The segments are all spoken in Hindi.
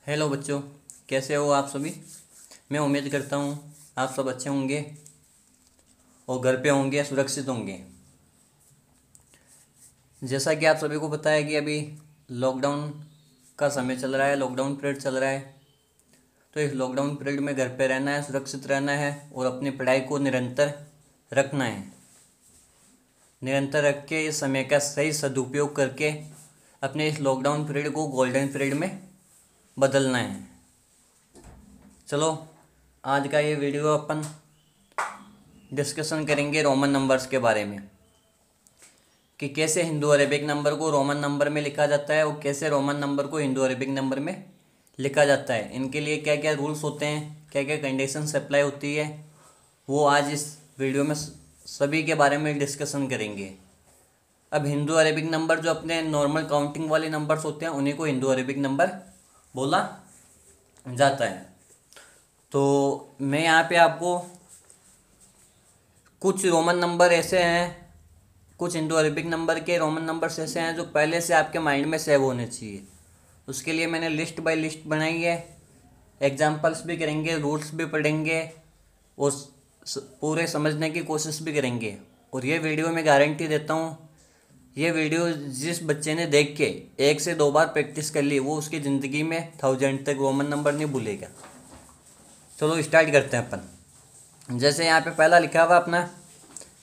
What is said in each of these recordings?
हेलो बच्चों, कैसे हो आप सभी। मैं उम्मीद करता हूँ आप सब अच्छे होंगे और घर पे होंगे, सुरक्षित होंगे। जैसा कि आप सभी को पता है कि अभी लॉकडाउन का समय चल रहा है, लॉकडाउन पीरियड चल रहा है। तो इस लॉकडाउन पीरियड में घर पे रहना है, सुरक्षित रहना है और अपनी पढ़ाई को निरंतर रखना है। निरंतर रख के इस समय का सही सदुपयोग करके अपने इस लॉकडाउन पीरियड को गोल्डन पीरियड में बदलना है। चलो, आज का ये वीडियो अपन डिस्कशन करेंगे रोमन नंबर्स के बारे में कि कैसे हिंदू अरेबिक नंबर को रोमन नंबर में लिखा जाता है और कैसे रोमन नंबर को हिंदू अरेबिक नंबर में लिखा जाता है। इनके लिए क्या क्या रूल्स होते हैं, क्या क्या कंडीशंस अप्लाई होती है, वो आज इस वीडियो में सभी के बारे में डिस्कशन करेंगे। अब हिंदू अरेबिक नंबर जो अपने नॉर्मल काउंटिंग वाले नंबर्स होते हैं उन्हीं को हिंदू अरेबिक नंबर बोला जाता है। तो मैं यहाँ पे आपको कुछ रोमन नंबर ऐसे हैं, कुछ इंडो अरेबिक नंबर के रोमन नंबर्स ऐसे हैं जो पहले से आपके माइंड में सेव होने चाहिए। उसके लिए मैंने लिस्ट बाय लिस्ट बनाई है। एग्जाम्पल्स भी करेंगे, रूल्स भी पढ़ेंगे और पूरे समझने की कोशिश भी करेंगे। और ये वीडियो मैं गारंटी देता हूँ, ये वीडियो जिस बच्चे ने देख के 1 से 2 बार प्रैक्टिस कर ली वो उसकी ज़िंदगी में 1000 तक रोमन नंबर नहीं भूलेगा। चलो स्टार्ट करते हैं अपन। जैसे यहाँ पे पहला लिखा हुआ अपना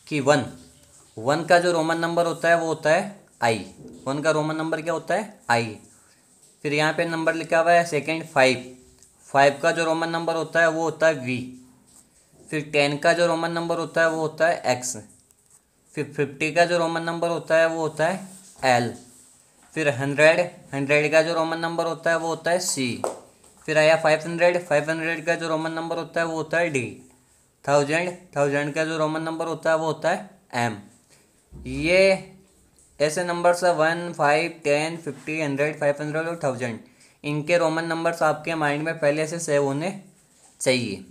कि 1 का जो रोमन नंबर होता है वो होता है आई। 1 का रोमन नंबर क्या होता है? आई। फिर यहाँ पे नंबर लिखा हुआ है सेकेंड 5 का जो रोमन नंबर होता है वो होता है वी। फिर 10 का जो रोमन नंबर होता है वो होता है एक्स। फिर 50 का जो रोमन नंबर होता है वो होता है एल। फिर 100 का जो रोमन नंबर होता है वो होता है सी। फिर आया 500 का जो रोमन नंबर होता है वो होता है डी। 1000 का जो रोमन नंबर होता है वो होता है एम। ये ऐसे नंबर्स है 1, 5, 10, 50, 100, 500 और 1000। इनके रोमन नंबर्स आपके माइंड में पहले से सेव होने चाहिए।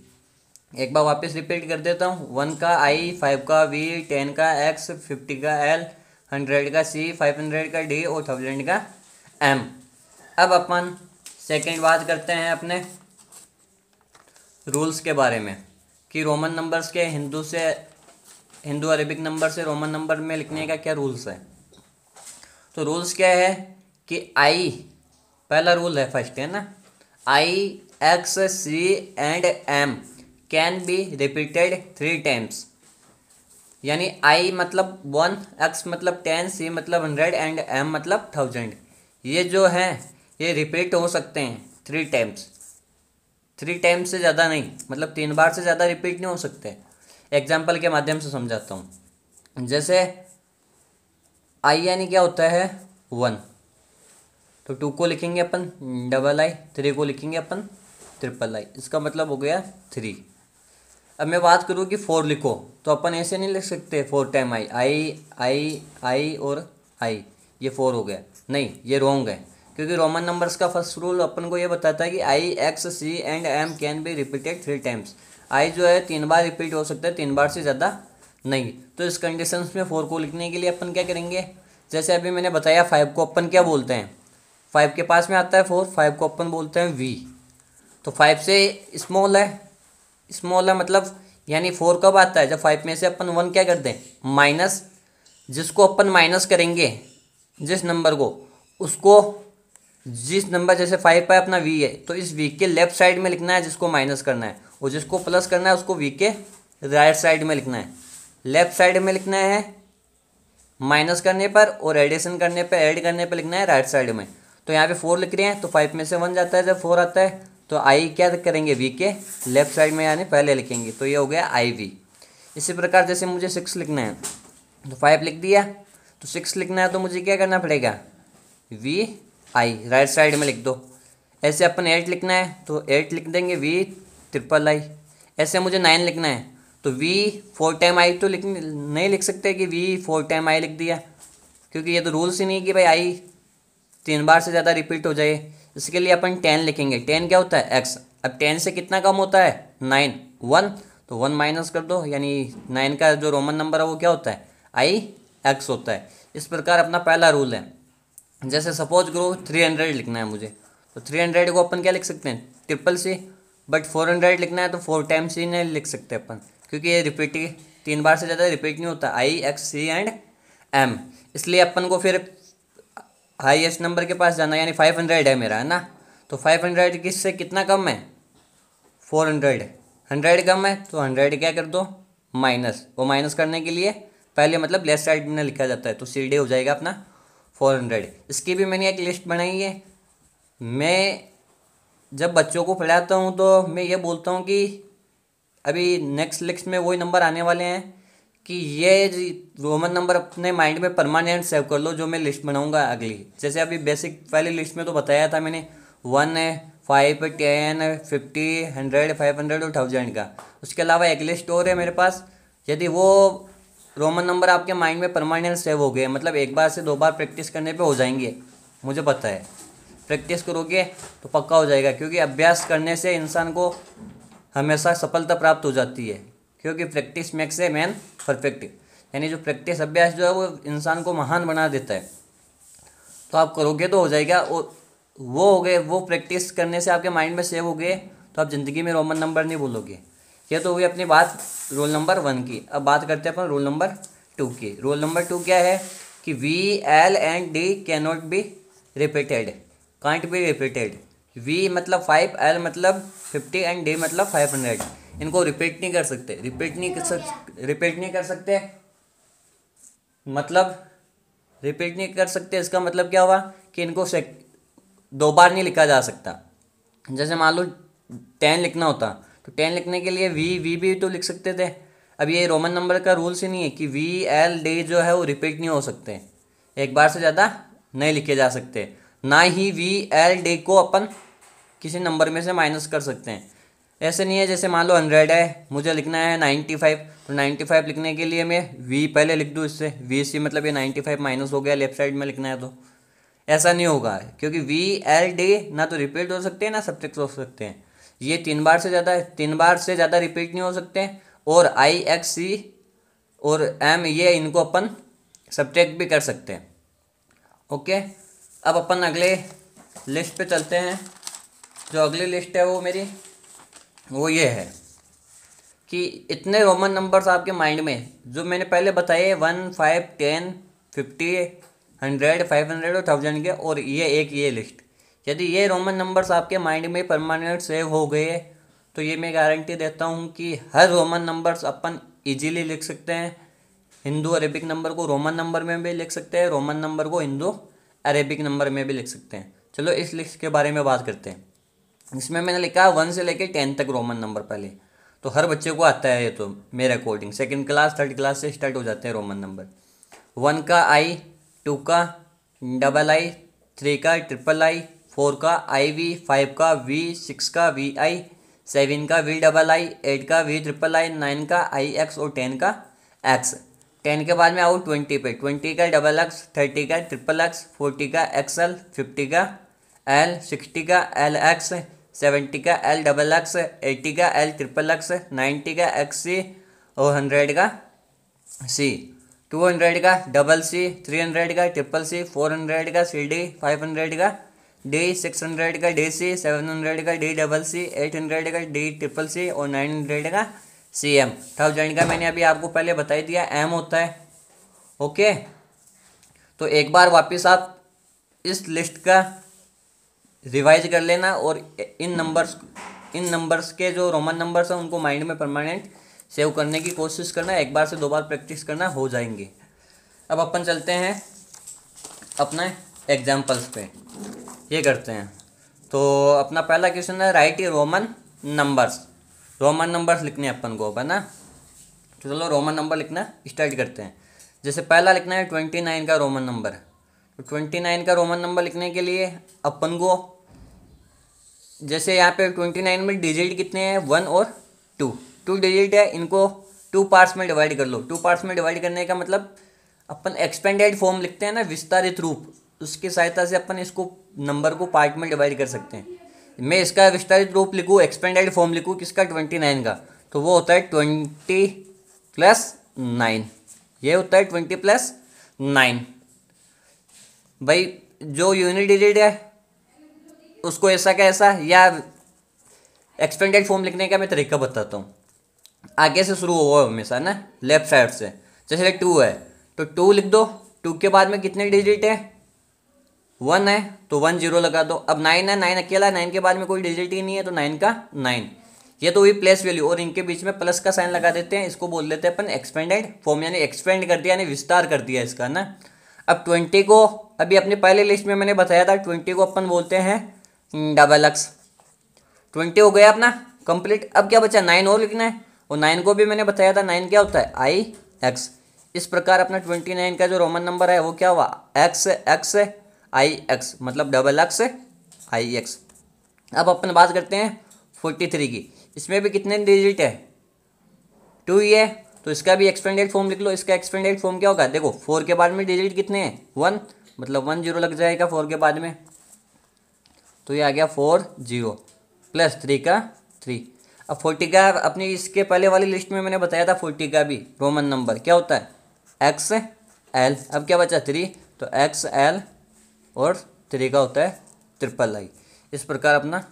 एक बार वापस रिपीट कर देता हूँ। 1 का आई, 5 का वी, 10 का एक्स, 50 का एल, 100 का सी, 500 का डी और 1000 का एम। अब अपन सेकेंड बात करते हैं अपने रूल्स के बारे में कि रोमन नंबर्स के हिंदू अरेबिक नंबर से रोमन नंबर में लिखने का क्या रूल्स है। तो रूल्स क्या है कि आई, पहला रूल है, फर्स्ट है ना, I, X, C and M can be repeated 3 times. यानी आई मतलब 1, एक्स मतलब 10, सी मतलब 100 एंड एम मतलब 1000। ये जो है ये रिपीट हो सकते हैं 3 टाइम्स। 3 टाइम्स से ज़्यादा नहीं, मतलब 3 बार से ज़्यादा रिपीट नहीं हो सकते। एग्जाम्पल के माध्यम से समझाता हूँ। जैसे आई यानी क्या होता है 1, तो 2 को लिखेंगे अपन डबल आई, 3 को लिखेंगे अपन ट्रिपल आई। इसका मतलब हो गया 3। अब मैं बात करूँ कि 4 लिखो तो अपन ऐसे नहीं लिख सकते 4 टाइम आई, आई आई आई और आई, ये 4 हो गया। नहीं, ये रॉन्ग है, क्योंकि रोमन नंबर्स का फर्स्ट रूल अपन को ये बताता है कि I, X, C and M can be repeated 3 times. I जो है 3 बार रिपीट हो सकता है, 3 बार से ज़्यादा नहीं। तो इस कंडीशंस में 4 को लिखने के लिए अपन क्या करेंगे, जैसे अभी मैंने बताया 5 को अपन क्या बोलते हैं, 5 के पास में आता है 4, 5 को अपन बोलते हैं वी। तो 5 से स्मॉल है, स्मॉल है मतलब, यानी 4 कब आता है जब 5 में से अपन 1 क्या कर दें, माइनस। जिसको अपन माइनस करेंगे, जिस नंबर को, उसको, जिस नंबर जैसे 5 है अपना वी है तो इस वी के लेफ्ट साइड में लिखना है जिसको माइनस करना है, और जिसको प्लस करना है उसको वी के राइट साइड में लिखना है। लेफ्ट साइड में लिखना है माइनस करने पर और एडिशन करने पर, ऐड करने पर लिखना है राइट साइड में। तो यहाँ पे 4 लिख रहे हैं तो 5 में से 1 जाता है, जब 4 आता है तो आई क्या करेंगे, वी के लेफ्ट साइड में यानी पहले लिखेंगे, तो ये हो गया आई वी। इसी प्रकार जैसे मुझे 6 लिखना है तो 5 लिख दिया, तो 6 लिखना है तो मुझे क्या करना पड़ेगा, वी आई राइट साइड में लिख दो। ऐसे अपन 8 लिखना है तो 8 लिख देंगे वी ट्रिपल आई। ऐसे मुझे 9 लिखना है तो वी 4 टाइम आई तो नहीं लिख सकते कि वी 4 टाइम आई लिख दिया, क्योंकि ये तो रूल्स ही नहीं कि भाई आई 3 बार से ज़्यादा रिपीट हो जाए। इसके लिए अपन 10 लिखेंगे। 10 क्या होता है, एक्स। अब 10 से कितना कम होता है, 9, 1, तो 1 माइनस कर दो, यानी 9 का जो रोमन नंबर है वो क्या होता है, आई एक्स होता है। इस प्रकार अपना पहला रूल है। जैसे सपोज करो 300 लिखना है मुझे, तो 300 को अपन क्या लिख सकते हैं, ट्रिपल सी, बट 400 लिखना है तो 4 टाइम्स सी नहीं लिख सकते अपन, क्योंकि ये रिपीट 3 बार से ज़्यादा रिपीट नहीं होता, आई एक्स सी एंड एम। इसलिए अपन को फिर हाईएस्ट नंबर के पास जाना, यानी 500 है मेरा, है ना। तो 500 किससे कितना कम है, 400, 100 कम है, तो 100 क्या कर दो माइनस। वो माइनस करने के लिए पहले मतलब लेफ्ट साइड में लिखा जाता है, तो सी डी हो जाएगा अपना 400। इसकी भी मैंने एक लिस्ट बनाई है। मैं जब बच्चों को पढ़ाता हूँ तो मैं ये बोलता हूँ कि अभी नेक्स्ट लिस्ट में वही नंबर आने वाले हैं कि ये रोमन नंबर अपने माइंड में परमानेंट सेव कर लो, जो मैं लिस्ट बनाऊंगा अगली। जैसे अभी बेसिक वाली लिस्ट में तो बताया था मैंने 1 है, 5, 10, 50, 100, 500 और 1000 का। उसके अलावा एक लिस्ट और है मेरे पास। यदि वो रोमन नंबर आपके माइंड में परमानेंट सेव हो गए, मतलब एक बार से 2 बार प्रैक्टिस करने पे हो जाएंगे, मुझे पता है, प्रैक्टिस करोगे तो पक्का हो जाएगा, क्योंकि अभ्यास करने से इंसान को हमेशा सफलता प्राप्त हो जाती है, क्योंकि practice makes a man perfect, यानी जो प्रैक्टिस अभ्यास जो है वो इंसान को महान बना देता है। तो आप करोगे तो हो जाएगा, और वो हो गए, वो प्रैक्टिस करने से आपके माइंड में सेव हो गए, तो आप ज़िंदगी में रोमन नंबर नहीं भूलोगे। ये तो हुई अपनी बात रोल नंबर 1 की। अब बात करते हैं अपन रोल नंबर 2 की। रोल नंबर 2 क्या है कि V L and D can not be repeated, can't be repeated. V मतलब 5, एल मतलब 50 एंड डी मतलब 500। इनको रिपीट नहीं कर सकते, रिपीट नहीं कर सकते, मतलब रिपीट नहीं कर सकते। इसका मतलब क्या हुआ कि इनको 2 बार नहीं लिखा जा सकता। जैसे मान लो 10 लिखना होता, तो 10 लिखने के लिए वी भी तो लिख सकते थे। अब ये रोमन नंबर का रूल्स ही नहीं है कि वी एल डी जो है वो रिपीट नहीं हो सकते, एक बार से ज़्यादा नहीं लिखे जा सकते। ना ही वी एल डी को अपन किसी नंबर में से माइनस कर सकते हैं। ऐसे नहीं है जैसे मान लो 100 है, मुझे लिखना है 95, तो 95 लिखने के लिए मैं वी पहले लिख दूँ, इससे वी सी मतलब ये 95 माइनस हो गया, लेफ्ट साइड में लिखना है, तो ऐसा नहीं होगा, क्योंकि वी एल डी ना तो रिपीट हो सकते हैं ना सब्ट्रैक्ट हो सकते हैं। ये 3 बार से ज़्यादा, 3 बार से ज़्यादा रिपीट नहीं हो सकते। और आई एक्स सी और एम ये इनको अपन सब्ट्रैक्ट भी कर सकते हैं। ओके, अब अपन अगले लिस्ट पे चलते हैं। जो अगली लिस्ट है वो मेरी वो ये है कि इतने रोमन नंबर्स आपके माइंड में जो मैंने पहले बताए 1, 5, 10, 50, 100, 500 और 1000 के, और ये लिस्ट, यदि ये रोमन नंबर्स आपके माइंड में परमानेंट सेव हो गए तो ये मैं गारंटी देता हूँ कि हर रोमन नंबर्स अपन इजीली लिख सकते हैं। हिंदू अरेबिक नंबर को रोमन नंबर में भी लिख सकते हैं, रोमन नंबर को हिंदू अरेबिक नंबर में भी लिख सकते हैं। चलो इस लिस्ट के बारे में बात करते हैं। इसमें मैंने लिखा 1 से लेकर 10 तक रोमन नंबर पहले, तो हर बच्चे को आता है ये, तो मेरे according 2nd class 3rd class से स्टार्ट हो जाते हैं रोमन नंबर। 1 का आई, 2 का डबल आई, 3 का ट्रिपल आई, 4 का आई वी, 5 का वी, 6 का वी आई, 7 का वी डबल आई, 8 का वी ट्रिपल आई, 9 का आई एक्स और 10 का एक्स। 10 के बाद में आऊँ 20 पे, 20 का डबल एक्स, 30 का ट्रिपल एक्स, 40 का एक्सएल, 50 का एल, 60 का एल एक्स, 70 का एल डबल एक्स, 80 का एल ट्रिपल एक्स, 90 का एक्स सी और 100 का सी, 200 का डबल सी, 300 का ट्रिपल सी, 400 का सी डी, 500 का डी, 600 का डी सी, 700 का डी डबल सी, 800 का डी ट्रिपल सी और 900 का सी एम। 1000 का मैंने अभी आपको पहले बता ही दिया एम होता है। ओके, तो एक बार वापस आप इस लिस्ट का रिवाइज कर लेना और इन नंबर्स के जो रोमन नंबर्स हैं उनको माइंड में परमानेंट सेव करने की कोशिश करना। एक बार से 2 बार प्रैक्टिस करना, हो जाएंगे। अब अपन चलते हैं अपने एग्जाम्पल्स पे, ये करते हैं। तो अपना पहला क्वेश्चन है right Roman numbers. Roman numbers लिखने हैं अपन को, है ना। तो चलो रोमन नंबर लिखना स्टार्ट करते हैं। जैसे पहला लिखना है 29 का रोमन नंबर। तो 29 का रोमन नंबर लिखने के लिए अपन को, जैसे यहाँ पे 29 में डिजिट कितने हैं, 1 और 2 डिजिट है, इनको 2 पार्ट्स में डिवाइड कर लो। 2 पार्ट्स में डिवाइड करने का मतलब अपन एक्सपेंडेड फॉर्म लिखते हैं ना, विस्तारित रूप, उसकी सहायता से अपन इसको नंबर को पार्ट में डिवाइड कर सकते हैं। मैं इसका विस्तारित रूप लिखूँ, एक्सपेंडेड फॉर्म लिखूँ किसका, 29 का, तो वो होता है 20 + 9। ये होता है 20 + 9। भाई जो यूनिट डिजिट है उसको ऐसा का ऐसा या एक्सपेंडेड फॉर्म लिखने का मैं तरीका बताता हूँ। आगे से शुरू होगा हमेशा ना, लेफ्ट साइड से। जैसे 2 है तो 2 लिख दो, 2 के बाद में कितने डिजिट है, 1 है तो 1 0 लगा दो। अब 9 है, 9 अकेला, 9 के बाद में कोई डिजिट ही नहीं है तो 9 का 9, ये तो हुई प्लेस वैल्यू। और इनके बीच में प्लस का साइन लगा देते हैं, इसको बोल देते हैं अपन एक्सपेंडेड फॉर्म, यानी एक्सपेंड कर दिया, यानी विस्तार कर दिया इसका ना। अब 20 को, अभी अपने पहले लिस्ट में मैंने बताया था 20 को अपन बोलते हैं डबल एक्स। 20 हो गया अपना कंप्लीट। अब क्या बचा, 9 और लिखना है, और 9 को भी मैंने बताया था 9 क्या होता है, आई एक्स। इस प्रकार अपना 29 का जो रोमन नंबर है वो क्या हुआ, एक्स एक्स आई एक्स, मतलब डबल एक्स आई एक्स। अब अपन बात करते हैं 43 की। इसमें भी कितने डिजिट है, 2 ही है, तो इसका भी एक्सपेंडेड फॉर्म लिख लो। इसका एक्सपेंडेड फॉर्म क्या होगा, देखो 4 के बाद में डिजिट कितने हैं, 1, मतलब 1 0 लग जाएगा 4 के बाद में, तो ये आ गया 4 0 प्लस 3 का 3। अब 40 का अपनी इसके पहले वाली लिस्ट में मैंने बताया था 40 का भी रोमन नंबर क्या होता है, एक्स एल। अब क्या बचा 3, तो एक्स एल और 3 का होता है ट्रिपल आई। इस प्रकार अपना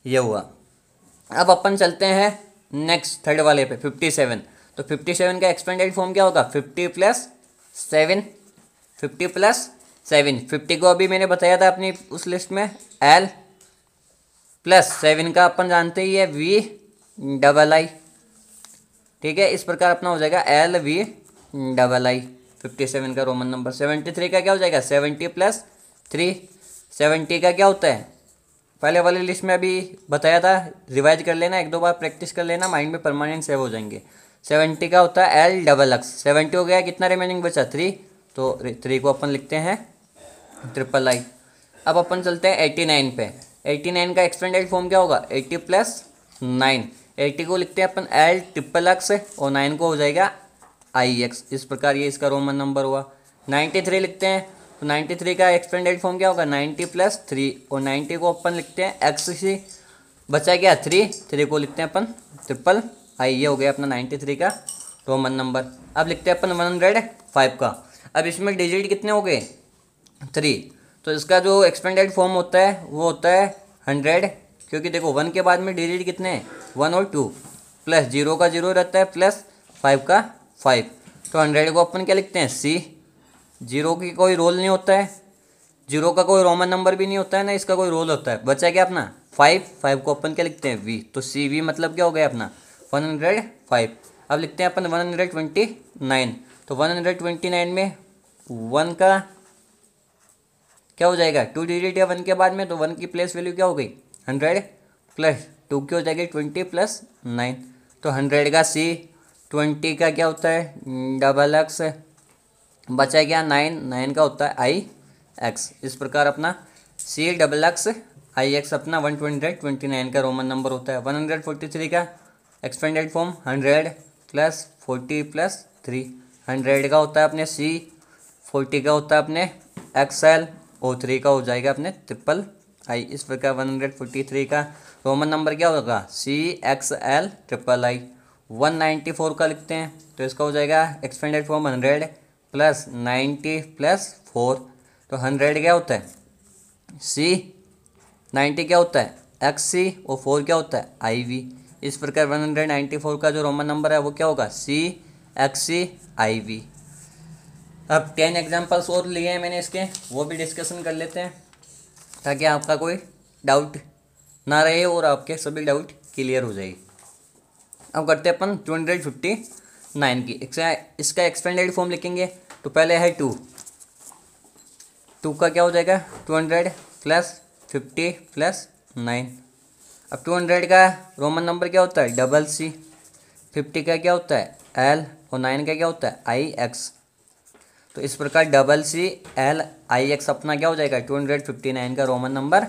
ये हुआ। अब अपन चलते हैं नेक्स्ट थर्ड वाले पे 57। तो 57 का एक्सपेंडेड फॉर्म क्या होगा, 50 प्लस 7, 50 प्लस 7। 50 को अभी मैंने बताया था अपनी उस लिस्ट में एल प्लस 7 का अपन जानते ही है वी डबल आई, ठीक है। इस प्रकार अपना हो जाएगा एल वी डबल आई 57 का रोमन नंबर। 73 का क्या हो जाएगा, 70 प्लस 3। 70 का क्या होता है, पहले वाली लिस्ट में अभी बताया था, रिवाइज कर लेना, 1-2 बार प्रैक्टिस कर लेना, माइंड में परमानेंट सेव हो जाएंगे। 70 का होता है एल डबल एक्स। 70 हो गया, कितना रिमेनिंग बचा 3, तो 3 को अपन लिखते हैं ट्रिपल आई। अब अपन चलते हैं 89 पे। 89 का एक्सपेंडेड फॉर्म क्या होगा, 80 प्लस 9। 80 को लिखते हैं अपन एल ट्रिपल एक्स और 9 को हो जाएगा आई एक्स। इस प्रकार ये इसका रोमन नंबर हुआ। 93 लिखते हैं, तो 93 का एक्सपेंडेड फॉर्म क्या होगा, 90 प्लस 3 और 90 को अपन लिखते हैं एक्स सी, बचा गया 3 को लिखते हैं अपन ट्रिपल आई। ये हो गया अपना 93 का रोमन नंबर। अब लिखते हैं अपन 105 का। अब इसमें डिजिट कितने हो गए, 3, तो इसका जो एक्सपेंडेड फॉर्म होता है वो होता है 100, क्योंकि देखो 1 के बाद में डिजिट कितने हैं, 1 और 2, प्लस 0 का 0 रहता है, प्लस 5 का 5। तो 100 को अपन क्या लिखते हैं सी। 0 की कोई रोल नहीं होता है, 0 का कोई रोमन नंबर भी नहीं होता है ना, इसका कोई रोल होता है। बचा क्या अपना 5 को अपन क्या लिखते हैं वी, तो सी वी मतलब क्या हो गया अपना 105। अब लिखते हैं अपन 129। तो 129 में 1 का क्या हो जाएगा, 2 डिजिट है 1 के बाद में, तो 1 की प्लेस वैल्यू क्या हो गई 100 प्लस 2 की हो जाएगी 20 प्लस 9। तो 100 का सी, 20 का क्या होता है डबल एक्स, बचा गया 9 का होता है आई एक्स। इस प्रकार अपना सी डबल एक्स आई एक्स अपना 129 का रोमन नंबर होता है। 143 का एक्सपेंडेड फॉर्म 100 प्लस 40 प्लस 3। 100 का होता है अपने सी, 40 का होता है अपने एक्स एल और 3 का हो जाएगा अपने ट्रिपल आई। इस प्रकार 143 का रोमन नंबर क्या होगा, सी एक्स एल ट्रिपल आई। 194 का लिखते हैं, तो इसका हो जाएगा एक्सपेंडेड फॉर्म 100 प्लस 90 प्लस 4। तो 100 क्या होता है सी, 90 क्या होता है एक्स सी और 4 क्या होता है आई वी। इस प्रकार 194 का जो रोमन नंबर है वो क्या होगा, सी एक्स सी आई वी। अब 10 एग्जाम्पल्स और लिए हैं मैंने इसके, वो भी डिस्कशन कर लेते हैं ताकि आपका कोई डाउट ना रहे और आपके सभी डाउट क्लियर हो जाए। अब करते हैं अपन 259 की। इसका एक्सपेंडेड फॉर्म लिखेंगे, तो पहले है 2 का क्या हो जाएगा 200 प्लस 50 प्लस 9। अब 200 का रोमन नंबर क्या होता है डबल सी, 50 का क्या होता है एल और 9 का क्या होता है आई एक्स। तो इस प्रकार double C L I X अपना क्या हो जाएगा 259 का रोमन नंबर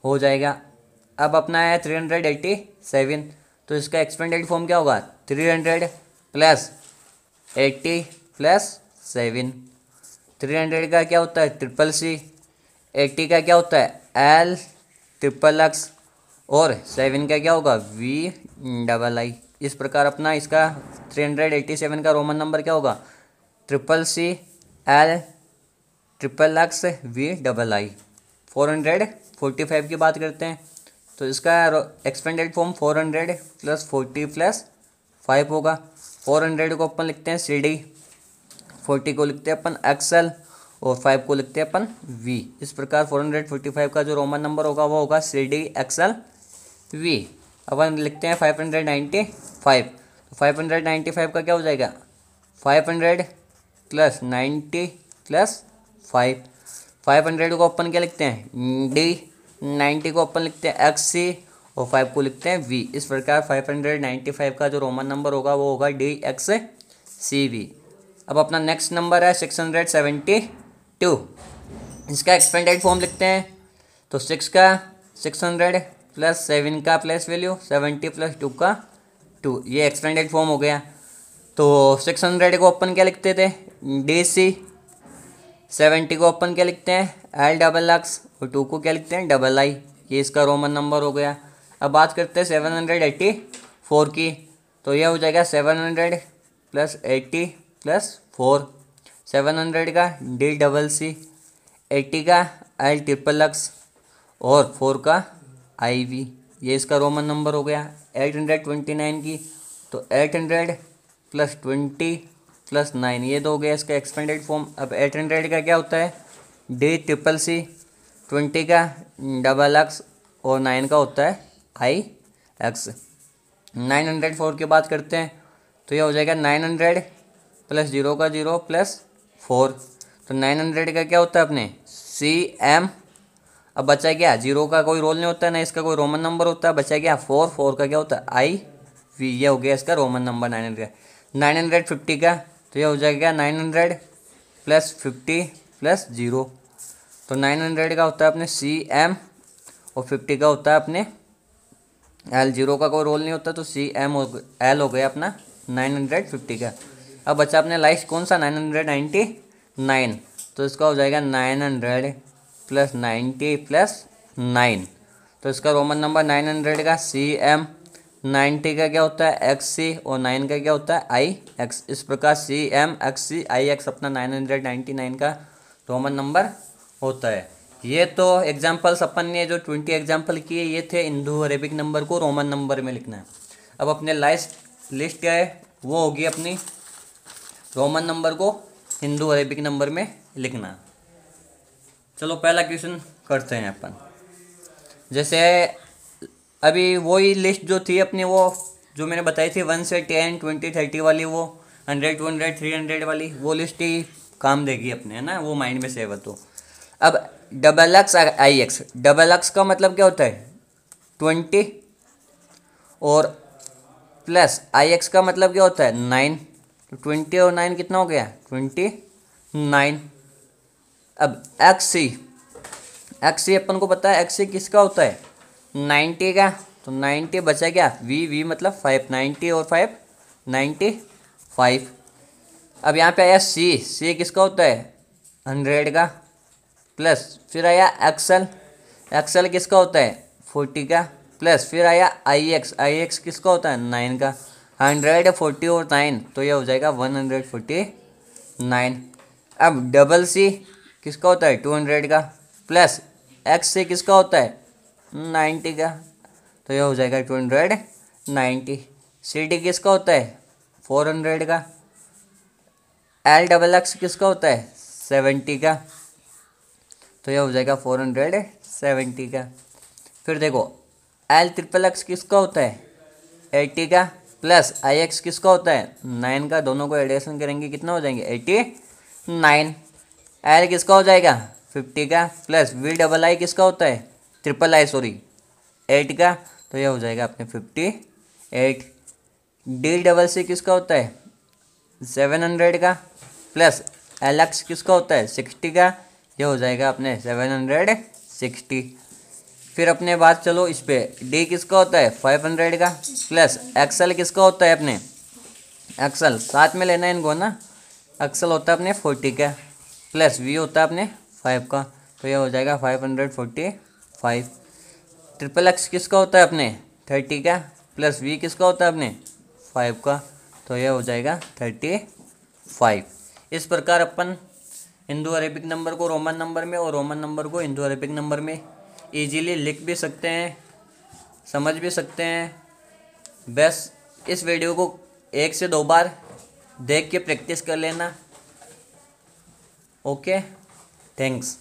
हो जाएगा। अब अपना है 387, तो इसका एक्सपेंडेड फॉर्म क्या होगा 300 प्लस 80 प्लस 7। 300 का क्या होता है ट्रिपल सी, 80 का क्या होता है एल ट्रिपल एक्स और 7 का क्या होगा वी डबल आई। इस प्रकार अपना इसका 387 का रोमन नंबर क्या होगा triple C L triple X V double I 445 की बात करते हैं तो इसका एक्सपेंडेड फॉर्म 400 + 40 + 5 होगा। 400 को अपन लिखते हैं CD, 40 को लिखते हैं अपन XL और 5 को लिखते हैं अपन V। इस प्रकार 445 का जो रोमन नंबर होगा वो होगा CD XL V। अपन लिखते हैं 595। तो 595 का क्या हो जाएगा 500 + 90 + 5। 500 को अपन क्या लिखते हैं D, 90 को अपन लिखते हैं XC और 5 को लिखते हैं V। इस प्रकार 595 का जो रोमन नंबर होगा वो होगा DXCV। अब अपना नेक्स्ट नंबर है 672। इसका एक्सपेंडेड फॉर्म लिखते हैं तो 6 का 600 + 7 का प्लेस वैल्यू 70 + 2 का 2, ये एक्सपेंडेड फॉर्म हो गया। तो 600 को अपन क्या लिखते थे DC, 70 को अपन क्या लिखते हैं LXX और 2 को क्या लिखते हैं II। ये इसका रोमन नंबर हो गया। अब बात करते हैं 784 की, तो यह हो जाएगा 700 + 80 + 4। 700 का DCC, 80 का LXXX और 4 का IV। ये इसका रोमन नंबर हो गया। 829 की, तो 800 + 20 + 9, ये तो हो गया इसका एक्सपेंडेड फॉर्म। अब 800 का क्या होता है DCCC, 20 का XX और 9 का होता है IX। 904 की बात करते हैं तो ये हो जाएगा 900 + 0 का 0 + 4। तो 900 का क्या होता है अपने CM। अब बचा क्या, 0 का कोई रोल नहीं होता है ना इसका कोई रोमन नंबर होता है, बचा क्या 4, 4 का क्या होता है IV। ये हो गया इसका रोमन नंबर 900। 950 का, तो ये हो जाएगा 900 + 50 + 0। तो 900 का होता है अपने CM और 50 का होता है अपने L। 0 का कोई रोल नहीं होता तो CM और L हो गया अपना 950 का। अब बचा अपने लास्ट कौन सा 999, तो इसका हो जाएगा 900 + 90 + 9। तो इसका रोमन नंबर 900 का CM, 90 का क्या होता है XC और 9 का क्या होता है IX। इस प्रकार CM XC IX अपना 999 का रोमन नंबर होता है। ये तो एग्जाम्पल्स अपन ने जो 20 एग्जाम्पल किए ये थे इंडो अरेबिक नंबर को रोमन नंबर में लिखना है। अब अपने लास्ट लिस्ट क्या है वो होगी अपनी रोमन नंबर को हिंदू अरेबिक नंबर में लिखना। चलो पहला क्वेश्चन करते हैं अपन। जैसे अभी वही लिस्ट जो थी अपनी वो जो मैंने बताई थी 1 से 10 20 30 वाली, वो 100 200 300 वाली, वो लिस्ट ही काम देगी अपने, है ना, वो माइंड में सेव है। तो अब XX IX, XX का मतलब क्या होता है 20 और प्लस IX का मतलब क्या होता है 9। तो 20 और 9 कितना हो गया 29। अब XC अपन को पता है XC किसका होता है 90 का, तो 90 बचा क्या V मतलब 5, 90 और 5 95। अब यहाँ पे आया C किसका होता है 100 का, प्लस फिर आया XL किसका होता है 40 का, प्लस फिर आया IX किसका होता है 9 का। 100 40 और 9 तो ये हो जाएगा 149। अब CC किसका होता है 200 का, प्लस XC किसका होता है 90 का, तो यह हो जाएगा 290। CD किसका होता है 400 का, LXX किसका होता है 70 का, तो यह हो जाएगा 470 का। फिर देखो LXXX किसका होता है 80 का, प्लस IX किसका होता है 9 का, दोनों को एडिशन करेंगे कितना हो जाएंगे 89। L किसका हो जाएगा 50 का, प्लस VII किसका होता है III 8 का, तो यह हो जाएगा अपने 58। DCC किसका होता है 700 का, प्लस LX किसका होता है 60 का, यह हो जाएगा अपने 760। फिर अपने बात चलो इस पे D किसका होता है 500 का, प्लस XL किसका होता है अपने XL साथ में लेना है इनको ना, XL होता है अपने 40 का, प्लस V होता है अपने 5 का, तो यह हो जाएगा 545। XXX किसका होता है अपने 30 का, प्लस V किसका होता है अपने 5 का, तो यह हो जाएगा 35। इस प्रकार अपन हिंदू अरेबिक नंबर को रोमन नंबर में और रोमन नंबर को हिंदू अरेबिक नंबर में इजीली लिख भी सकते हैं, समझ भी सकते हैं। बस इस वीडियो को 1 से 2 बार देख के प्रैक्टिस कर लेना। Okay, thanks.